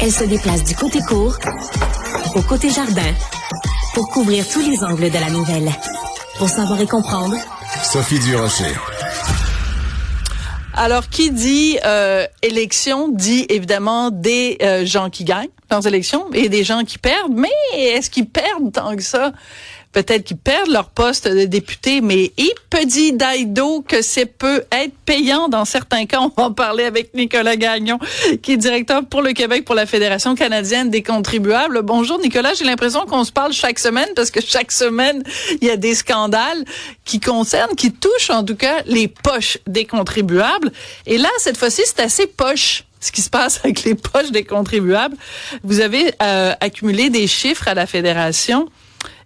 Elle se déplace du côté court au côté jardin pour couvrir tous les angles de la nouvelle. Pour savoir et comprendre, Sophie Durocher. Alors, qui dit élection dit évidemment des gens qui gagnent leurs élections et des gens qui perdent. Mais est-ce qu'ils perdent tant que ça? Peut-être qu'ils perdent leur poste de député, mais il peut dire d'Aido que c'est peut être payant dans certains cas. On va en parler avec Nicolas Gagnon, qui est directeur pour le Québec pour la Fédération canadienne des contribuables. Bonjour Nicolas, j'ai l'impression qu'on se parle chaque semaine parce que chaque semaine, il y a des scandales qui touchent en tout cas les poches des contribuables. Et là, cette fois-ci, c'est assez poche ce qui se passe avec les poches des contribuables. Vous avez accumulé des chiffres à la Fédération.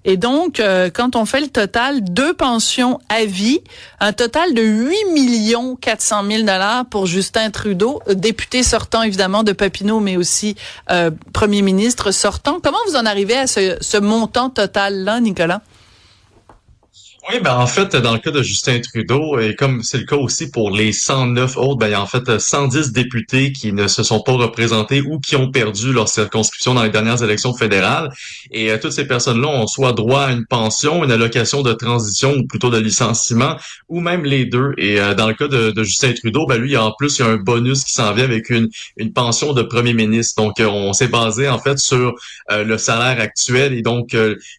Et donc, quand on fait le total, 2 pensions à vie, un total de 8 400 000 $ pour Justin Trudeau, député sortant évidemment de Papineau, mais aussi premier ministre sortant. Comment vous en arrivez à ce montant total-là, Nicolas? Oui, en fait, dans le cas de Justin Trudeau, et comme c'est le cas aussi pour les 109 autres, il y a en fait 110 députés qui ne se sont pas représentés ou qui ont perdu leur circonscription dans les dernières élections fédérales. Et toutes ces personnes-là ont soit droit à une pension, une allocation de transition ou plutôt de licenciement, ou même les deux. Et dans le cas de Justin Trudeau, lui, en plus, il y a un bonus qui s'en vient avec une pension de premier ministre. Donc, on s'est basé en fait sur le salaire actuel et donc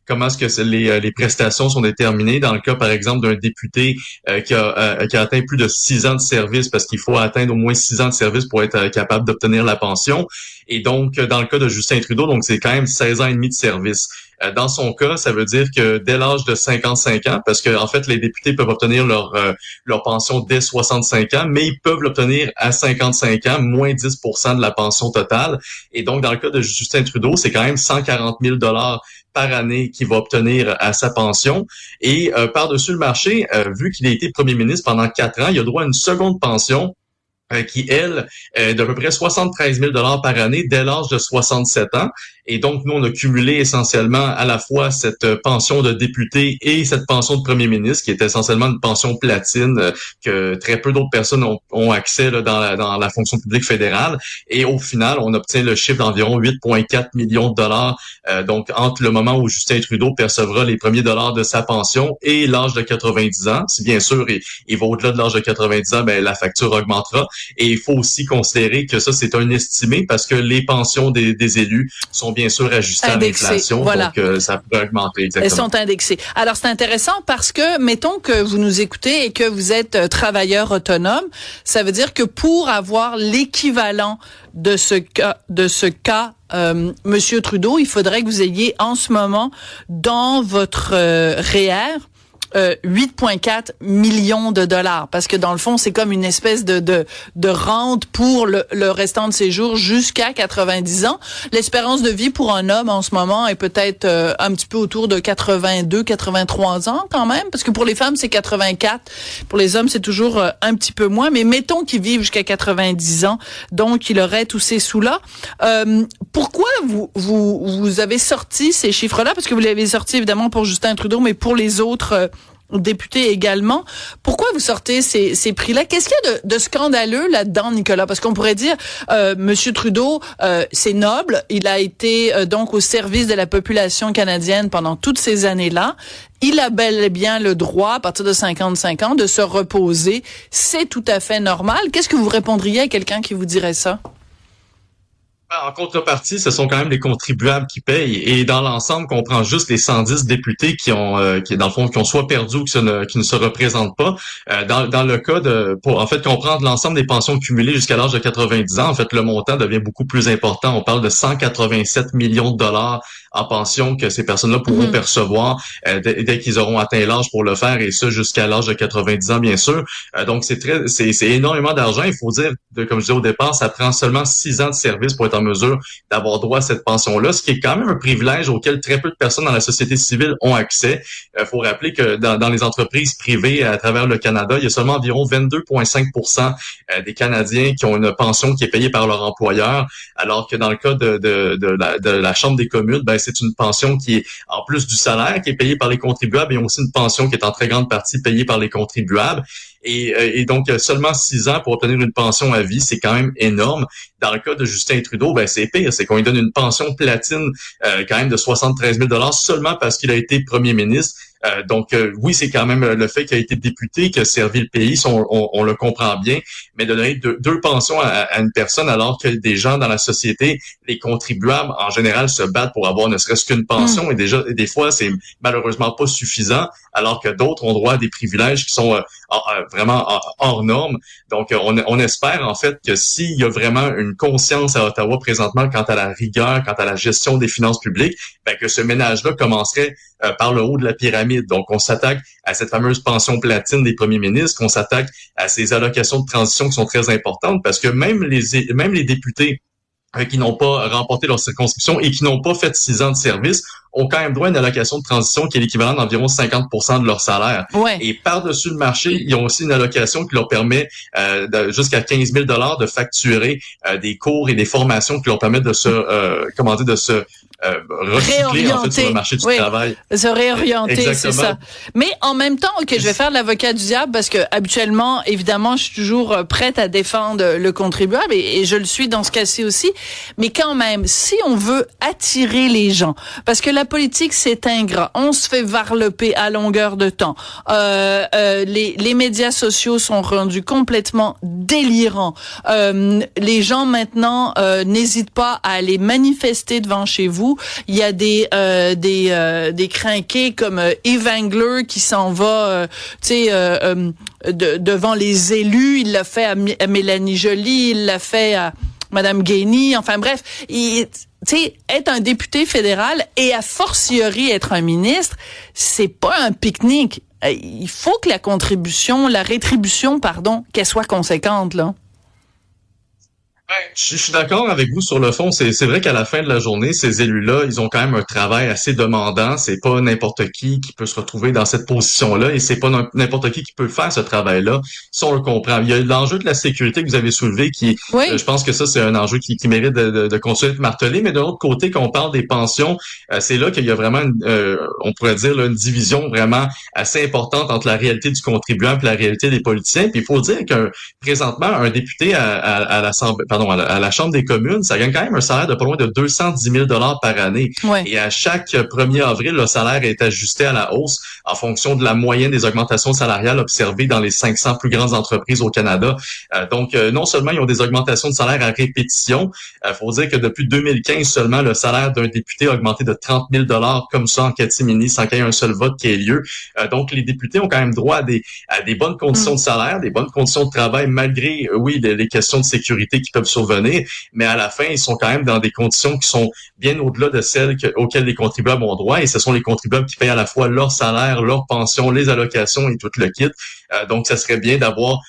comment est-ce que les prestations sont déterminées dans le cas, par exemple, d'un député qui a atteint plus de 6 ans de service, parce qu'il faut atteindre au moins 6 ans de service pour être capable d'obtenir la pension. Et donc, dans le cas de Justin Trudeau, donc c'est quand même 16 ans et demi de service. Dans son cas, ça veut dire que dès l'âge de 55 ans, parce que en fait, les députés peuvent obtenir leur pension dès 65 ans, mais ils peuvent l'obtenir à 55 ans, moins 10% de la pension totale. Et donc, dans le cas de Justin Trudeau, c'est quand même 140 000 $ par année qu'il va obtenir à sa pension. Et par-dessus le marché, vu qu'il a été premier ministre pendant 4 ans, il a droit à une seconde pension qui, elle, est d'à peu près 73 000 $ par année dès l'âge de 67 ans. Et donc, nous, on a cumulé essentiellement à la fois cette pension de député et cette pension de premier ministre, qui est essentiellement une pension platine que très peu d'autres personnes ont accès là, dans la fonction publique fédérale. Et au final, on obtient le chiffre d'environ 8,4 millions de $. Donc, entre le moment où Justin Trudeau percevra les premiers dollars de sa pension et l'âge de 90 ans, si bien sûr il va au-delà de l'âge de 90 ans, la facture augmentera. Et il faut aussi considérer que ça, c'est un estimé parce que les pensions des élus sont bien sûr ajustées indexées, à l'inflation. voilà. Donc, ça pourrait augmenter, exactement. Elles sont indexées. Alors, c'est intéressant parce que, mettons que vous nous écoutez et que vous êtes travailleur autonome, ça veut dire que pour avoir l'équivalent de ce cas, Monsieur Trudeau, il faudrait que vous ayez en ce moment dans votre REER 8,4 millions de $, parce que dans le fond, c'est comme une espèce de rente pour le restant de ses jours jusqu'à 90 ans. L'espérance de vie pour un homme en ce moment est peut-être un petit peu autour de 82, 83 ans quand même, parce que pour les femmes, c'est 84. Pour les hommes, c'est toujours un petit peu moins, mais mettons qu'ils vivent jusqu'à 90 ans, donc il aurait tous ces sous-là. Pourquoi vous avez sorti ces chiffres-là? Parce que vous l'avez sorti évidemment pour Justin Trudeau, mais pour les autres députés également. Pourquoi vous sortez ces prix-là? Qu'est-ce qu'il y a de scandaleux là-dedans, Nicolas? Parce qu'on pourrait dire, Monsieur Trudeau, c'est noble. Il a été donc au service de la population canadienne pendant toutes ces années-là. Il a bel et bien le droit, à partir de 55 ans, de se reposer. C'est tout à fait normal. Qu'est-ce que vous répondriez à quelqu'un qui vous dirait ça? En contrepartie, ce sont quand même les contribuables qui payent. Et dans l'ensemble, qu'on prend juste les 110 députés qui dans le fond, qui ont soit perdu ou qui ne se représentent pas. Dans le cas qu'on prend l'ensemble des pensions cumulées jusqu'à l'âge de 90 ans, en fait, le montant devient beaucoup plus important. On parle de 187 millions de $ en pension que ces personnes-là pourront percevoir dès qu'ils auront atteint l'âge pour le faire, et ça jusqu'à l'âge de 90 ans, bien sûr. Donc, c'est énormément d'argent. Il faut dire, comme je disais au départ, ça prend seulement 6 ans de service pour être en mesure d'avoir droit à cette pension-là, ce qui est quand même un privilège auquel très peu de personnes dans la société civile ont accès. Il faut rappeler que dans les entreprises privées à travers le Canada, il y a seulement environ 22,5% des Canadiens qui ont une pension qui est payée par leur employeur, alors que dans le cas de la Chambre des communes, c'est une pension qui est, en plus du salaire, qui est payée par les contribuables, et aussi une pension qui est en très grande partie payée par les contribuables. Et donc, seulement 6 ans pour obtenir une pension à vie, c'est quand même énorme. Dans le cas de Justin Trudeau, ben c'est pire, c'est qu'on lui donne une pension platine quand même de 73 000 seulement parce qu'il a été premier ministre. Donc, oui, c'est quand même le fait qu'il a été député, qu'il a servi le pays, on le comprend bien, mais de donner deux pensions à une personne alors que des gens dans la société, les contribuables, en général, se battent pour avoir ne serait-ce qu'une pension, et déjà, des fois, c'est malheureusement pas suffisant, alors que d'autres ont droit à des privilèges qui sont vraiment hors normes. Donc, on espère, en fait, que s'il y a vraiment une conscience à Ottawa présentement quant à la rigueur, quant à la gestion des finances publiques, ben, que ce ménage-là commencerait par le haut de la pyramide. Donc, on s'attaque à cette fameuse pension platine des premiers ministres, qu'on s'attaque à ces allocations de transition qui sont très importantes, parce que même les députés qui n'ont pas remporté leur circonscription et qui n'ont pas fait 6 ans de service ont quand même droit à une allocation de transition qui est l'équivalent d'environ 50% de leur salaire. Ouais. Et par-dessus le marché, ils ont aussi une allocation qui leur permet jusqu'à 15 000 de facturer des cours et des formations qui leur permettent de se recycler en fait sur le marché du travail. Se réorienter, c'est ça. Mais en même temps, OK, je vais faire l'avocat du diable parce que habituellement, évidemment, je suis toujours prête à défendre le contribuable et je le suis dans ce cas-ci aussi. Mais quand même, si on veut attirer les gens, parce que la politique, c'est ingrat. On se fait varloper à longueur de temps. Les médias sociaux sont rendus complètement délirants. Les gens maintenant n'hésitent pas à aller manifester devant chez vous. Il y a des crinqués comme Eve Engler qui s'en va, devant les élus. Il l'a fait à Mélanie Joly, il l'a fait à Madame Gainey. Enfin bref, être un député fédéral et a fortiori être un ministre, c'est pas un pique-nique. Il faut que la rétribution, qu'elle soit conséquente, là. Je suis d'accord avec vous sur le fond. C'est vrai qu'à la fin de la journée, ces élus-là, ils ont quand même un travail assez demandant. C'est pas n'importe qui peut se retrouver dans cette position-là et c'est pas n'importe qui peut faire ce travail-là. Si on le comprend. Il y a l'enjeu de la sécurité que vous avez soulevé qui, je pense que ça, c'est un enjeu qui mérite de continuer de marteler. Mais de l'autre côté, quand on parle des pensions, c'est là qu'il y a vraiment, on pourrait dire, là, une division vraiment assez importante entre la réalité du contribuable et la réalité des politiciens. Puis il faut dire que présentement, un député à l'Assemblée, à la Chambre des communes, ça gagne quand même un salaire de pas loin de 210 000 par année. Ouais. Et à chaque 1er avril, le salaire est ajusté à la hausse en fonction de la moyenne des augmentations salariales observées dans les 500 plus grandes entreprises au Canada. Donc, non seulement ils ont des augmentations de salaire à répétition, faut dire que depuis 2015 seulement, le salaire d'un député a augmenté de 30 000 comme ça en catimini, sans qu'il y ait un seul vote qui ait lieu. Donc, les députés ont quand même droit à des bonnes conditions de salaire, des bonnes conditions de travail, malgré, les questions de sécurité qui peuvent survenir, mais à la fin, ils sont quand même dans des conditions qui sont bien au-delà de celles auxquelles les contribuables ont droit, et ce sont les contribuables qui payent à la fois leur salaire, leur pension, les allocations et tout le kit. Donc, ça serait bien d'avoir,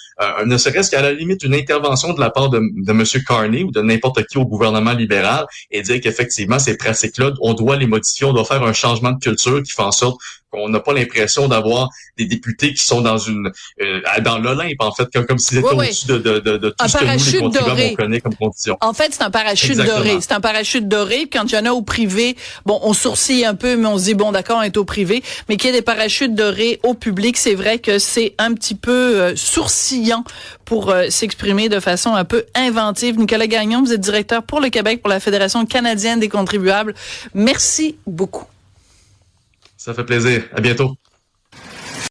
ne serait-ce qu'à la limite, une intervention de la part de M. Carney ou de n'importe qui au gouvernement libéral et dire qu'effectivement, ces pratiques-là, on doit les modifier, on doit faire un changement de culture qui fait en sorte qu'on n'a pas l'impression d'avoir des députés qui sont dans l'Olympe, en fait, comme s'ils étaient au-dessus de tout ce que nous, les contribuables, on connaît comme condition. En fait, c'est un parachute doré. C'est un parachute doré. Quand il y en a au privé, on sourcille un peu, mais on se dit, d'accord, on est au privé. Mais qu'il y ait des parachutes dorés au public, c'est vrai que c'est un petit peu sourcillant pour s'exprimer de façon un peu inventive. Nicolas Gagnon, vous êtes directeur pour le Québec pour la Fédération canadienne des contribuables. Merci beaucoup. Ça fait plaisir. À bientôt.